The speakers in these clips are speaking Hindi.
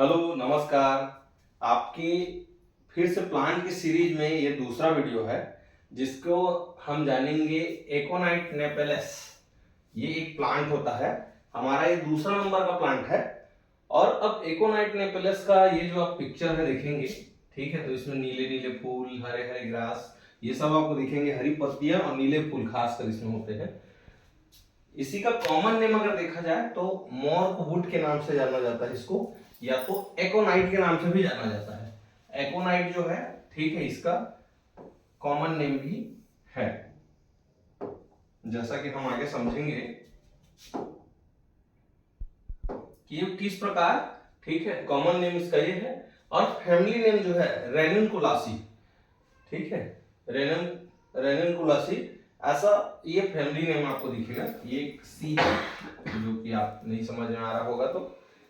हेलो नमस्कार। आपकी फिर से प्लांट की सीरीज में ये दूसरा वीडियो है जिसको हम जानेंगे एकोनाइट नेपेलेस। ये एक प्लांट होता है, हमारा ये दूसरा नंबर का प्लांट है। और अब एकोनाइट नेपेलेस का ये जो आप पिक्चर है देखेंगे, ठीक है, तो इसमें नीले नीले फूल, हरे हरे ग्रास, ये सब आपको दिखेंगे, हरी पत्तियां और नीले फूल खासकर इसमें होते हैं। इसी का कॉमन नेम अगर देखा जाए तो मॉर्कवुड के नाम से जाना जाता है इसको, या तो एकोनाइट के नाम से भी जाना जाता है। एकोनाइट जो है, ठीक है, इसका कॉमन नेम भी है, जैसा कि हम आगे समझेंगे कि ये किस प्रकार, ठीक है, कॉमन नेम इसका ये है। और फैमिली नेम जो है रेनिनकुलासी, ठीक है, रेनिनकुलासी, ऐसा ये फैमिली नेम आपको दिखेगा। ये एक सी है, जो कि आप नहीं समझ में आ रहा होगा तो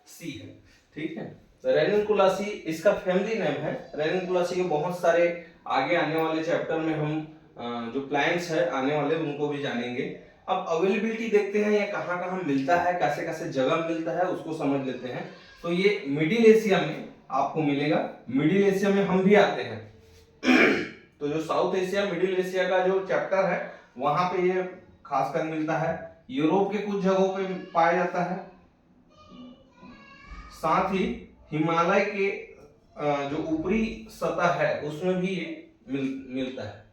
सी है, ठीक है। रेनिनकुलासी इसका फैमिली नेम है। रेनिनकुलासी के बहुत सारे आगे आने वाले चैप्टर में हम जो प्लांट्स है आने वाले उनको भी जानेंगे। अब अवेलेबिलिटी देखते हैं, ये कहाँ कहाँ मिलता है, कैसे कैसे जगह मिलता है, उसको समझ लेते हैं। तो ये मिडिल एशिया में आपको मिलेगा। मिडिल एशिया में हम भी आते हैं तो जो साउथ एशिया मिडिल एशिया का जो चैप्टर है वहां पे ये खासकर मिलता है। यूरोप के कुछ जगहों पे पाया जाता है, साथ ही हिमालय के जो ऊपरी सतह है उसमें भी ये मिलता है।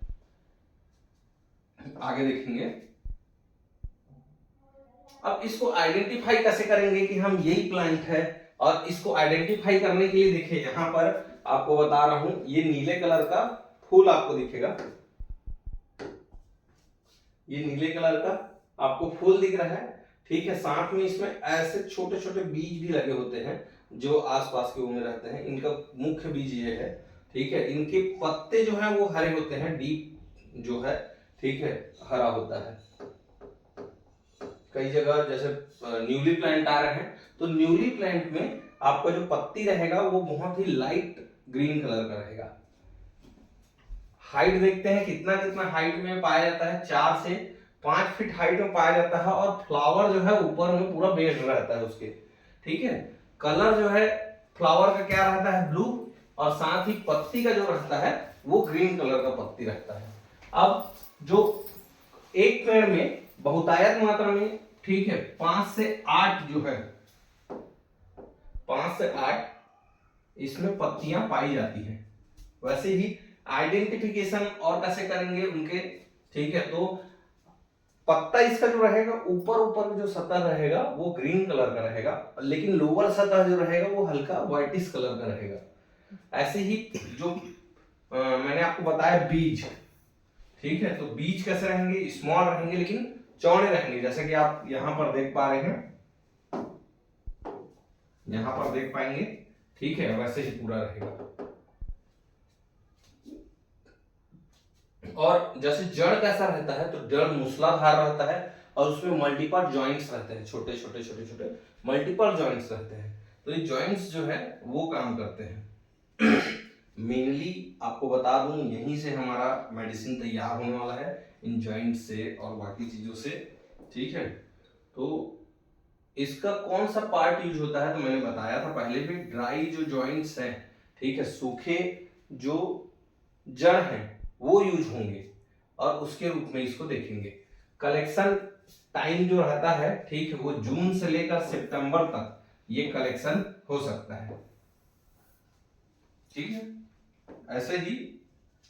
आगे देखेंगे। अब इसको आइडेंटिफाई कैसे करेंगे कि हम यही प्लांट है। और इसको आइडेंटिफाई करने के लिए देखिए, यहां पर आपको बता रहा हूं, ये नीले कलर का फूल आपको दिखेगा। ये नीले कलर का आपको फूल दिख रहा है, ठीक है। साथ में इसमें ऐसे छोटे छोटे बीज भी लगे होते हैं जो आसपास के में रहते हैं। इनका मुख्य बीज ये है, ठीक है। इनके पत्ते जो है वो हरे होते हैं, डीप जो है, ठीक है, हरा होता है। कई जगह जैसे न्यूली प्लांट आ रहे हैं तो न्यूली प्लांट में आपका जो पत्ती रहेगा वो बहुत ही लाइट ग्रीन कलर का रहेगा। हाइट देखते हैं कितना कितना हाइट में पाया जाता है, 4 से 5 फीट हाइट में पाया जाता है। और फ्लावर जो है ऊपर में पूरा बेस्ड रहता है उसके, ठीक है। कलर जो है फ्लावर का क्या रहता है, ब्लू, और साथ ही पत्ती का जो रहता है वो ग्रीन कलर का पत्ती रहता है। अब जो एक पेड़ में बहुतायत मात्रा में, ठीक है, 5 से 8 जो है, 5 से 8 इसमें पत्तियां पाई जाती हैं। वैसे ही आइडेंटिफिकेशन और कैसे करेंगे उनके, ठीक है। तो पत्ता इसका जो रहेगा ऊपर ऊपर जो सतह रहेगा वो ग्रीन कलर का रहेगा, लेकिन लोअर सतह जो रहेगा वो हल्का व्हाइटिश कलर का रहेगा। ऐसे ही जो मैंने आपको बताया बीज, ठीक है, तो बीज कैसे रहेंगे, स्मॉल रहेंगे लेकिन चौड़े रहेंगे, जैसे कि आप यहां पर देख पा रहे हैं, यहां पर देख पाएंगे, ठीक है, वैसे ही पूरा रहेगा। और जैसे जड़ कैसा रहता है, तो जड़ मूसलाधार रहता है और उसमें मल्टीपल जॉइंट्स रहते हैं, छोटे छोटे छोटे छोटे मल्टीपल जॉइंट्स रहते हैं। तो ये जॉइंट्स जो है वो काम करते हैं मेनली आपको बता दूं, यहीं से हमारा मेडिसिन तैयार होने वाला है, इन जॉइंट से और बाकी चीजों से, ठीक है। तो इसका कौन सा पार्ट यूज होता है, तो मैंने बताया था पहले भी, ड्राई जो जॉइंट्स हैं, ठीक है, सूखे जो जड़ हैं वो यूज होंगे और उसके रूप में इसको देखेंगे। कलेक्शन टाइम जो रहता है, ठीक है, वो जून से लेकर सितंबर तक ये कलेक्शन हो सकता है, ठीक है। ऐसे ही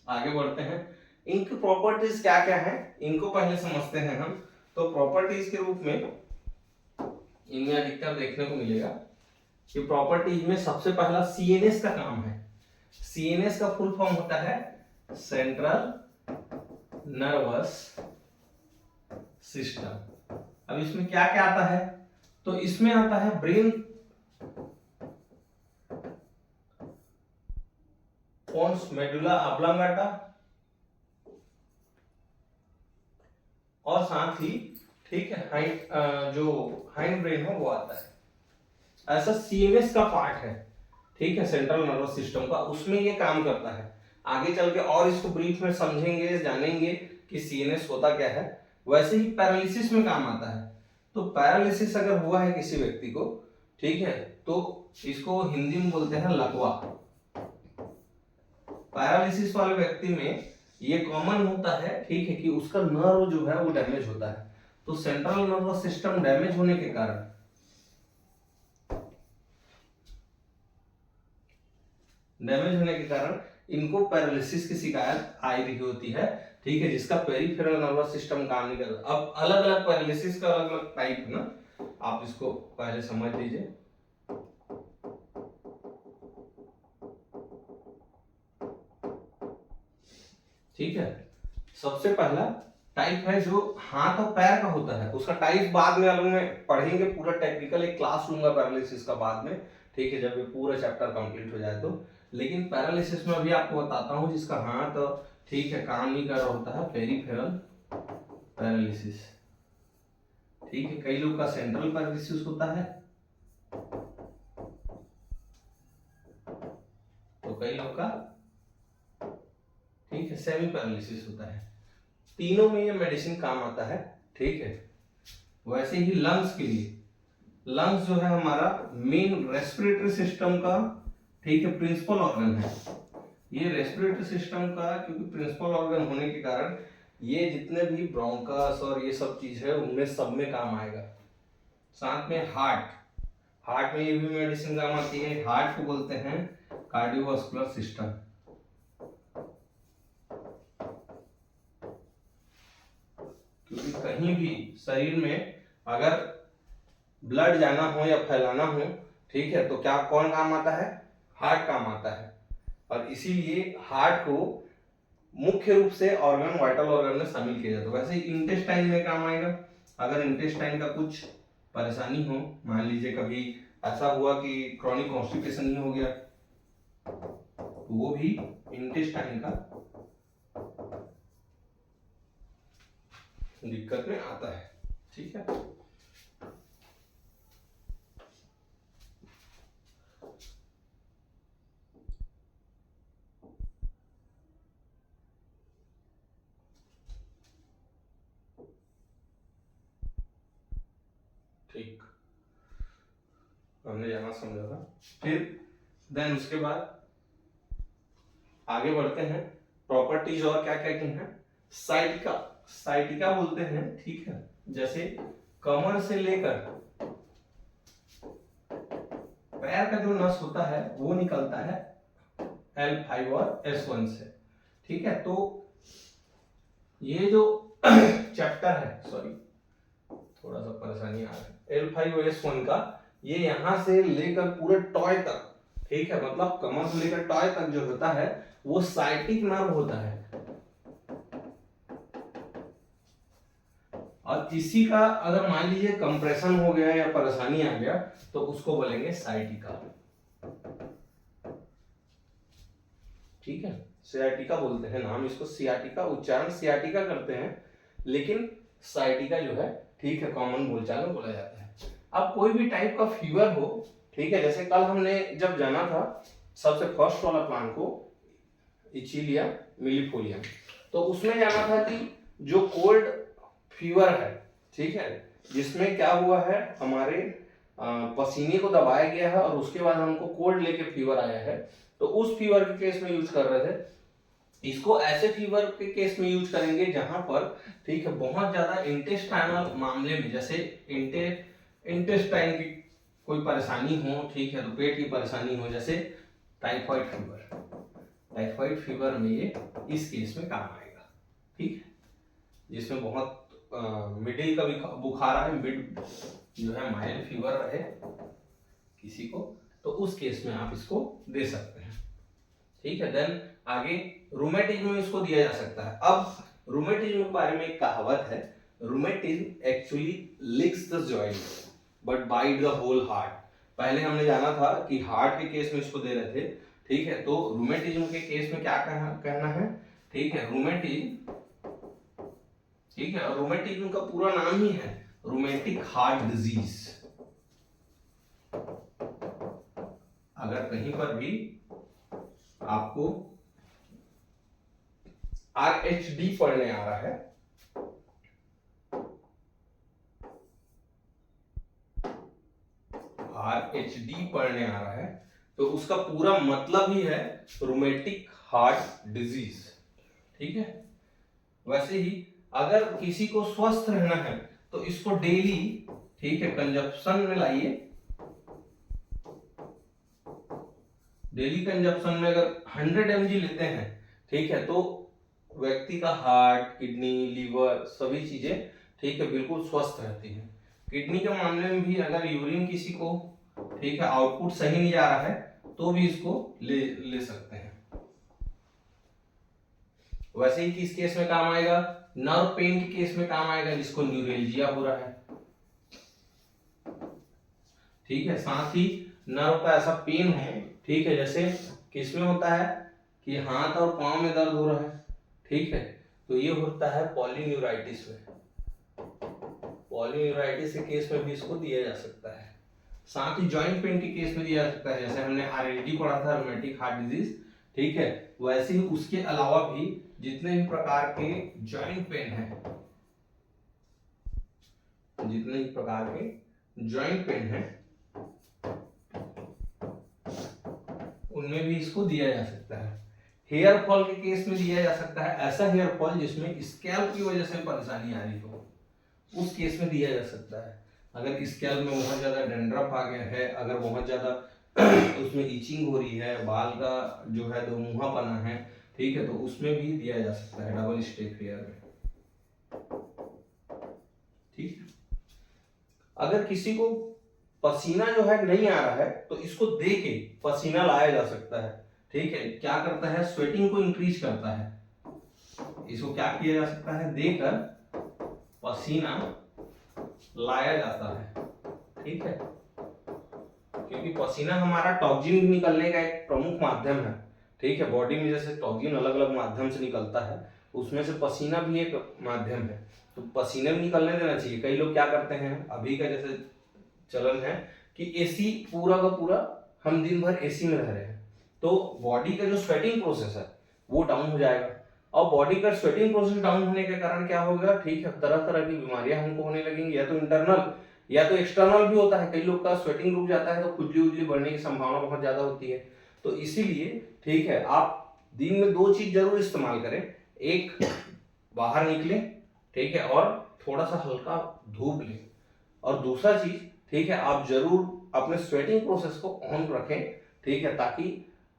आगे बढ़ते हैं। इनकी प्रॉपर्टीज क्या क्या है इनको पहले समझते हैं हम। तो प्रॉपर्टीज के रूप में इनमें अधिकतर देखने को मिलेगा कि प्रॉपर्टीज में सबसे पहला सीएनएस का काम है। सीएनएस का फुल फॉर्म होता है सेंट्रल नर्वस सिस्टम। अब इसमें क्या क्या आता है, तो इसमें आता है ब्रेन, पोन्स मेडुला ऑब्लांगाटा, और साथ ही, ठीक है, जो हाइंड ब्रेन है वो आता है। ऐसा सीएनएस का पार्ट है, ठीक है, सेंट्रल नर्वस सिस्टम का, उसमें ये काम करता है। आगे चल के और इसको ब्रीफ में समझेंगे, जानेंगे कि सीएनएस होता क्या है। वैसे ही पैरालिसिस में काम आता है। तो पैरालिसिस अगर हुआ है किसी व्यक्ति को, ठीक है, तो इसको हिंदी में बोलते हैं लकवा। पैरालिसिस वाले व्यक्ति में ये कॉमन होता है, ठीक है, कि उसका नर्व जो है वो डैमेज होता है। तो सेंट्रल नर्वस सिस्टम डैमेज होने के कारण इनको पैरालिसिस की शिकायत आई रही होती है, ठीक है, जिसका पेरिफेरल नर्वस सिस्टम काम नहीं करता। अब अलग अलग पैरालिसिस का अलग अलग टाइप है ना, आप इसको पहले समझ लीजिए। ठीक है, सबसे पहला टाइप है जो हाथ और पैर का होता है, उसका टाइप बाद में अलग में पढ़ेंगे, पूरा टेक्निकल एक क्लास लूंगा पैरालिसिस का बाद में, ठीक है, जब ये पूरा चैप्टर कंप्लीट हो जाए तो। लेकिन पैरालिसिस में अभी आपको बताता हूँ जिसका हाथ ठीक है काम नहीं कर रहा होता है, पेरिफेरल पैरालिसिस। ठीक है, कई लोग का सेंट्रल पैरालिसिस होता है, तो कई लोग का ठीक है सेमी पैरालिसिस होता है। तीनों में ये मेडिसिन काम आता है, ठीक है। वैसे ही लंग्स के लिए, लंग्स जो है हमारा मेन रेस्पिरेटरी सिस्टम का, ठीक है, प्रिंसिपल ऑर्गन है। ये रेस्पिरेटरी सिस्टम का क्योंकि प्रिंसिपल ऑर्गन होने के कारण ये जितने भी ब्रोंकस और ये सब चीज है उनमें सब में काम आएगा। साथ में हार्ट में ये भी मेडिसिन काम आती है। हार्ट को बोलते हैं कार्डियोवास्कुलर सिस्टम। क्योंकि कहीं भी शरीर में अगर ब्लड जाना हो या फैलाना हो, ठीक है, तो क्या कौन काम आता है? हार्ट काम आता है। और इसीलिए हार्ट को मुख्य रूप से ऑर्गन, वाइटल ऑर्गन में शामिल किया जाता है। वैसे इंटेस्टाइन में काम आएगा। अगर इंटेस्टाइन का कुछ परेशानी हो, मान लीजिए कभी ऐसा हुआ कि क्रॉनिक कॉन्स्टिपेशन ही हो गया, तो वो भी इंटेस्टाइन का दिक्कत में आता है। ठीक है, ठीक, हमने यहां समझा था। फिर देन उसके बाद आगे बढ़ते हैं। प्रॉपर्टीज और क्या क्या की हैं? साइटिका बोलते हैं, ठीक है, जैसे कमर से लेकर पैर का जो नस होता है वो निकलता है L5 और S1 से। ठीक है, तो ये जो चैप्टर है, सॉरी थोड़ा सा परेशानी आ रहा है, L5 और S1 का, ये यहां से लेकर पूरे टॉय तक, ठीक है, मतलब कमर से लेकर टॉय तक जो होता है वो साइटिक नर्व होता है। और इसी का अगर मान लीजिए कंप्रेशन हो गया या परेशानी आ गया तो उसको बोलेंगे साइटिका। ठीक है, सियाटिका बोलते हैं नाम इसको, सियाटिका उच्चारण सियाटिका करते हैं, लेकिन साइटिका जो है, ठीक है, कॉमन बोलचाल में बोला जाता है। अब कोई भी टाइप का फीवर हो, ठीक है, जैसे कल हमने जब जाना था सबसे फर्स्ट वाला प्लांट को, इचिलिया मिलीफोलियम, तो उसमें जाना था कि जो कोल्ड फीवर है, ठीक है, जिसमें क्या हुआ है, हमारे पसीने को दबाया गया है और उसके बाद हमको कोल्ड लेके फीवर आया है, तो उस फीवर के केस में यूज कर रहे थे। इसको ऐसे फीवर के केस में यूज करेंगे जहां पर, ठीक है, बहुत ज्यादा इंटेस्टाइनल मामले में, जैसे इंटेस्टाइन की कोई परेशानी हो, ठीक है, तो पेट की परेशानी हो, जैसे टाइफाइड फीवर में ये इस केस में काम आएगा। ठीक है, जिसमें बहुत मिडिल का भी बुखार है, मिड जो है माइल्ड फीवर रहे किसी को, तो उस केस में आप इसको दे सकते हैं। ठीक है, देन आगे रूमेटिज्म में इसको दिया जा सकता है। अब रूमेटिज्म के बारे में एक कहावत है, rheumatism actually licks the joint but bite the whole heart. पहले हमने जाना था कि हार्ट के केस में इसको दे रहे थे, ठीक है, तो रूमेटिज्म के केस में क्या कहना है, ठीक है, रूमेटिज्म, ठीक है, और रूमेटिज्म का पूरा नाम ही है रूमेटिक हार्ट डिजीज। अगर कहीं पर भी आपको RHD पढ़ने आ रहा है, HD पढ़ने आ रहा है तो उसका पूरा मतलब ही है रूमेटिक हार्ट डिजीज, ठीक है। वैसे ही अगर किसी को स्वस्थ रहना है तो इसको डेली, ठीक है, कंजप्शन में लाइए। डेली कंजप्शन में अगर 100 mg लेते हैं, ठीक है, तो व्यक्ति का हार्ट, किडनी, लीवर सभी चीजें, ठीक है, बिल्कुल स्वस्थ रहती है। किडनी के मामले में भी अगर यूरिन किसी को, ठीक है, आउटपुट सही नहीं जा रहा है तो भी इसको ले सकते हैं। वैसे ही किस केस में काम आएगा? नर्व पेन के केस में काम आएगा, जिसको न्यूरेल्जिया हो रहा है, ठीक है। साथ ही नर्व का ऐसा पेन है, ठीक है, जैसे किसमें होता है कि हाथ और पांव में दर्द हो रहा है, ठीक है, तो ये होता है पॉलीन्यूराइटिस में। पॉलीन्यूराइटिस के केस में भी इसको दिया जा सकता है। साथ ही जॉइंट पेन के केस में दिया जा सकता है, जैसे हमने RLD पढ़ा था, रूमेटिक हार्ट डिजीज, ठीक है। वैसे ही उसके अलावा भी जितने भी प्रकार के जॉइंट पेन है, जितने भी प्रकार के जॉइंट पेन है, उनमें भी इसको दिया जा सकता है। हेयर फॉल के केस में दिया जा सकता है, ऐसा हेयर फॉल जिसमें स्कैल्प की वजह से परेशानी आ रही हो, उस केस में दिया जा सकता है। अगर स्कैल्प में बहुत ज्यादा डैंड्रफ आ गया है, अगर बहुत ज्यादा उसमें इचिंग हो रही है, बाल का जो है दोमुहापना है, ठीक है, तो उसमें भी दिया जा सकता है, डबल स्टेप हेयर में, ठीक है। अगर किसी को पसीना जो है नहीं आ रहा है तो इसको दे के पसीना लाया जा सकता है, ठीक है। क्या करता है? स्वेटिंग को इंक्रीज करता है। इसको क्या किया जा सकता है? देकर पसीना लाया जाता है, ठीक है, क्योंकि पसीना हमारा टॉक्सिन निकलने का एक प्रमुख माध्यम है, ठीक है। बॉडी में जैसे टॉक्सिन अलग अलग माध्यम से निकलता है, उसमें से पसीना भी एक माध्यम है, तो पसीने में निकलने देना चाहिए। कई लोग क्या करते हैं, अभी का जैसे चलन है कि एसी पूरा का पूरा, हम दिन भर एसी में रह रहे हैं, तो बॉडी का जो स्वेटिंग प्रोसेस है वो डाउन हो जाएगा, और बॉडी का स्वेटिंग प्रोसेस डाउन होने के कारण क्या होगा, ठीक है, तरह तरह की बीमारियां हमको होने लगेंगी, या तो इंटरनल या तो एक्सटर्नल भी होता है। कई लोग का स्वेटिंग रुक जाता है तो खुजली उजली बढ़ने की संभावना बहुत ज्यादा होती है। तो इसीलिए, ठीक है, आप दिन में 2 चीज जरूर इस्तेमाल करें, एक बाहर निकले, ठीक है, और थोड़ा सा हल्का धूप लें, और दूसरा चीज, ठीक है, आप जरूर अपने स्वेटिंग प्रोसेस को ऑन रखें, ठीक है, ताकि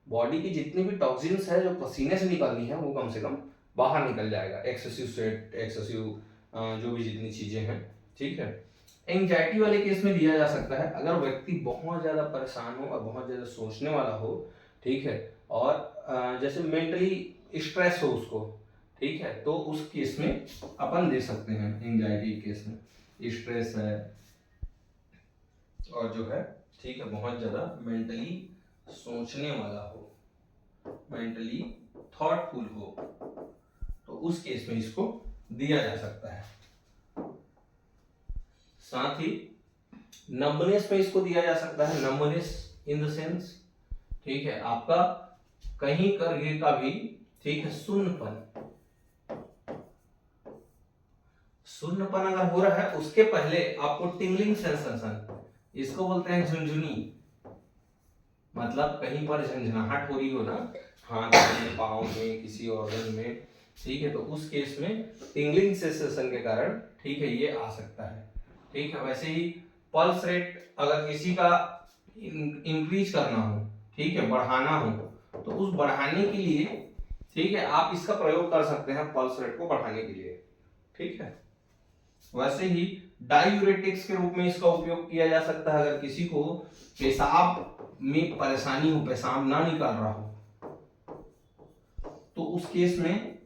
बॉडी की जितनी भी टॉक्सिन्स है जो पसीने से निकलनी है वो कम से कम बाहर निकल जाएगा। एक्सेसिव स्वेट, एक्सेसिव जो भी जितनी चीजें हैं, ठीक है। एंजाइटी वाले केस में दिया जा सकता है, अगर व्यक्ति बहुत ज्यादा परेशान हो और बहुत ज्यादा सोचने वाला हो, ठीक है, और जैसे मेंटली स्ट्रेस हो उसको, ठीक है, तो उस केस में अपन दे सकते हैं। एंजाइटी केस में स्ट्रेस है और जो है, ठीक है, बहुत ज्यादा मेंटली सोचने वाला हो, मेंटली थॉटफुल हो, तो उस केस में इसको दिया जा सकता है। साथ ही नंबनेस में इसको दिया जा सकता है। नंबनेस इन द सेंस, ठीक है, आपका कहीं करके का भी, ठीक है, सुन्नपन अगर हो रहा है, उसके पहले आपको टिंगलिंग सेंसेशन, इसको बोलते हैं झुनझुनी, मतलब कहीं पर झंझनाहट हो रही हो ना, हाथ में, पाँव में, किसी ऑर्गन में, ठीक है, तो उस केस में टिंगलिंग सेंसेशन के कारण, ठीक है, ये आ सकता है, ठीक है। वैसे ही पल्स रेट अगर किसी का इंक्रीज करना हो, ठीक है, बढ़ाना हो, तो उस बढ़ाने के लिए, ठीक है, आप इसका प्रयोग कर सकते हैं पल्स रेट को बढ़ाने के लिए, ठीक है। वैसे ही डायूरेटिक्स के रूप में इसका उपयोग किया जा सकता है, अगर किसी को पेशाब में परेशानी हो, पेशाब ना निकल रहा हो, तो उस केस में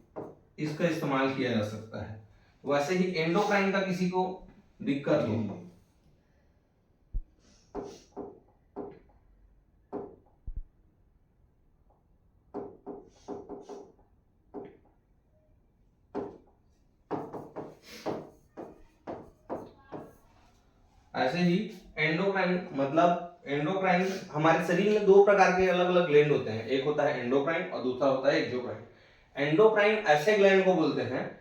इसका इस्तेमाल किया जा सकता है। वैसे ही एंडोक्राइन का किसी को दिक्कत हो, ऐसे ही एंडोक्राइन, मतलब एंडोक्राइन, हमारे शरीर में 2 प्रकार के अलग अलग ग्लैंड होते हैं, एक होता है एंडोक्राइन और दूसरा होता है एक्सोक्राइन। एंडोक्राइन ऐसे ग्लैंड को बोलते हैं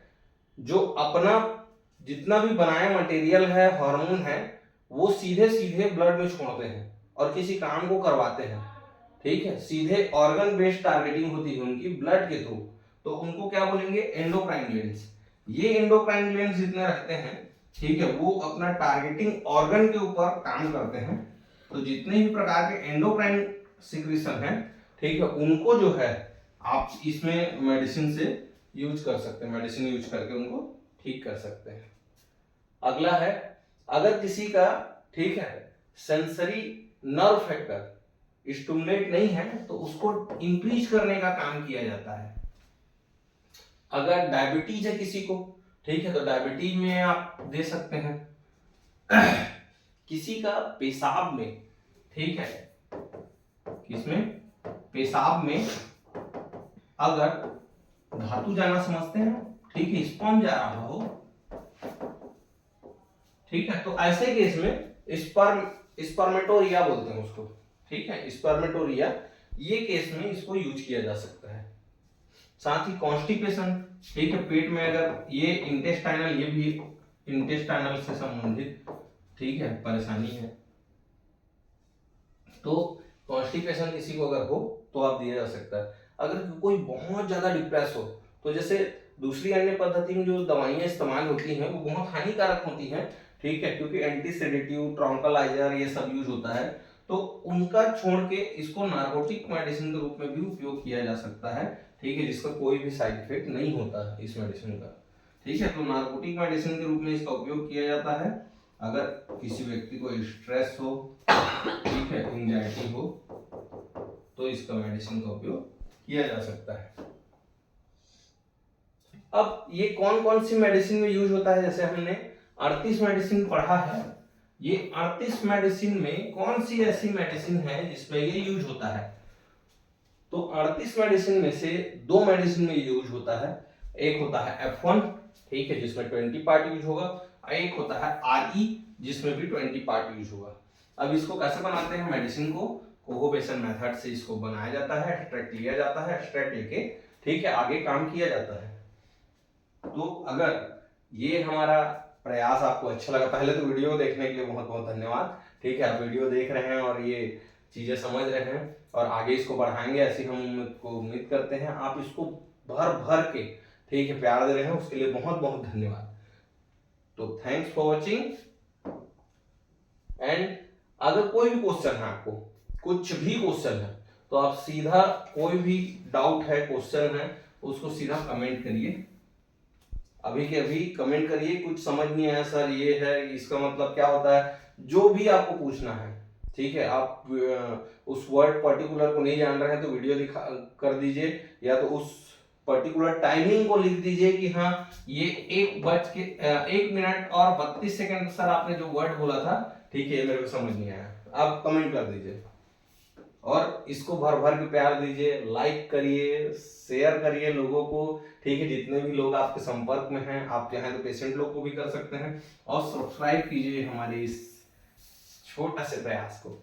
जो अपना जितना भी बनाया मटेरियल है, हार्मोन है, वो सीधे सीधे ब्लड में छोड़ते हैं और किसी काम को करवाते हैं, ठीक है, सीधे ऑर्गन बेस्ड टारगेटिंग होती है उनकी ब्लड के थ्रू, तो उनको क्या बोलेंगे, एंडोक्राइन ग्लैंड्स। ये एंडोक्राइन ग्लैंड्स जितने रहते हैं, ठीक है, वो अपना टारगेटिंग ऑर्गन के ऊपर काम करते हैं। तो जितने भी प्रकार के एंडोक्राइन सिक्रीशन है, ठीक है, उनको जो है आप इसमें मेडिसिन से यूज कर सकते हैं, मेडिसिन यूज करके उनको ठीक कर सकते हैं। अगला है, अगर किसी का, ठीक है, सेंसरी नर्व फैक्टर स्टिमुलेट नहीं है तो उसको इंक्रीज करने का काम किया जाता है। अगर डायबिटीज है किसी को, ठीक है, तो डायबिटीज में आप दे सकते हैं। किसी का पेशाब में, ठीक है, किसमें, पेशाब में अगर धातु जाना समझते हैं, ठीक है, स्पर्म जा रहा हो, ठीक है, तो ऐसे केस में स्पर्मेटोरिया बोलते हैं उसको, ठीक है, स्पर्मेटोरिया, ये केस में इसको यूज किया जा सकता है। साथ ही कॉन्स्टिपेशन, ठीक है, पेट में अगर ये इंटेस्टाइनल, ये भी इंटेस्टाइनल से संबंधित, ठीक है, परेशानी है, तो कॉन्स्टिपेशन किसी को अगर हो तो आप दिया जा सकता है। अगर कोई बहुत ज्यादा डिप्रेस हो, तो जैसे दूसरी अन्य पद्धति में जो दवाइयां इस्तेमाल होती हैं वो बहुत हानिकारक होती हैं, ठीक है, क्योंकि एंटी सेडेटिव, ट्रॉन्कलाइजर, ये सब यूज होता है, तो उनका छोड़ के इसको नार्कोटिक मेडिसिन के रूप में भी उपयोग किया जा सकता है, ठीक है, जिसका कोई भी साइड इफेक्ट नहीं होता है इस मेडिसिन का, ठीक है। तो नार्कोटिक मेडिसिन के रूप में इसका उपयोग किया जाता है अगर किसी व्यक्ति को स्ट्रेस हो, ठीक है, एंजाइटी हो, तो इसका मेडिसिन का उपयोग किया जा सकता है। अब ये कौन कौन सी मेडिसिन में यूज होता है, जैसे हमने 38 मेडिसिन पढ़ा है, ये 38 मेडिसिन में कौन सी ऐसी मेडिसिन है जिसमें ये यूज होता है, तो 38 मेडिसिन में से 2 मेडिसिन में यूज होता है। एक होता है F1, ठीक है, जिसमें 20 पार्ट यूज होगा, और एक होता है RE, जिसमें भी 20 पार्ट यूज होगा। अब इसको कैसे बनाते हैं, मेडिसिन को कोहोबेशन मेथड से इसको बनाया जाता है, एक्सट्रैक्ट लिया जाता है, एक्सट्रैक्ट लेके, ठीक है, आगे काम किया जाता है। तो अगर ये हमारा प्रयास आपको अच्छा लगा, पहले तो वीडियो देखने के लिए बहुत बहुत धन्यवाद, ठीक है, आप वीडियो देख रहे हैं और ये चीजें समझ रहे हैं और आगे इसको बढ़ाएंगे ऐसी हम उम्मीद करते हैं। आप इसको भर भर के, ठीक है, प्यार दे रहे हैं, उसके लिए बहुत बहुत धन्यवाद। तो थैंक्स फॉर वॉचिंग, एंड अगर कोई भी क्वेश्चन है आपको, कुछ भी क्वेश्चन है, तो आप सीधा, कोई भी डाउट है, क्वेश्चन है, उसको सीधा कमेंट करिए, अभी के अभी कमेंट करिए। कुछ समझ नहीं आया सर, ये है, इसका मतलब क्या होता है, जो भी आपको पूछना है, ठीक है, आप उस वर्ड पर्टिकुलर को नहीं जान रहे हैं तो वीडियो दिखा कर दीजिए, या तो उस पर्टिकुलर टाइमिंग को लिख दीजिए कि हाँ ये 1 मिनट और 32 सेकंड सर आपने जो वर्ड बोला था, ठीक है, ये मेरे को समझ नहीं आया, आप कमेंट कर दीजिए और इसको भर भर के प्यार दीजिए, लाइक करिए, शेयर करिए लोगों को, ठीक है, जितने भी लोग आपके संपर्क में हैं, आप चाहें तो पेशेंट लोग को भी कर सकते हैं, और सब्सक्राइब कीजिए हमारे इस छोटा से प्रयास को।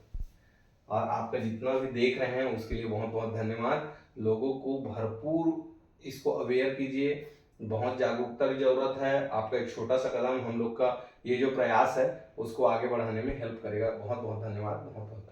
और आपका जितना भी देख रहे हैं उसके लिए बहुत बहुत धन्यवाद। लोगों को भरपूर इसको अवेयर कीजिए, बहुत जागरूकता की जरूरत है। आपका एक छोटा सा कदम हम लोग का ये जो प्रयास है उसको आगे बढ़ाने में हेल्प करेगा। बहुत बहुत धन्यवाद, बहुत बहुत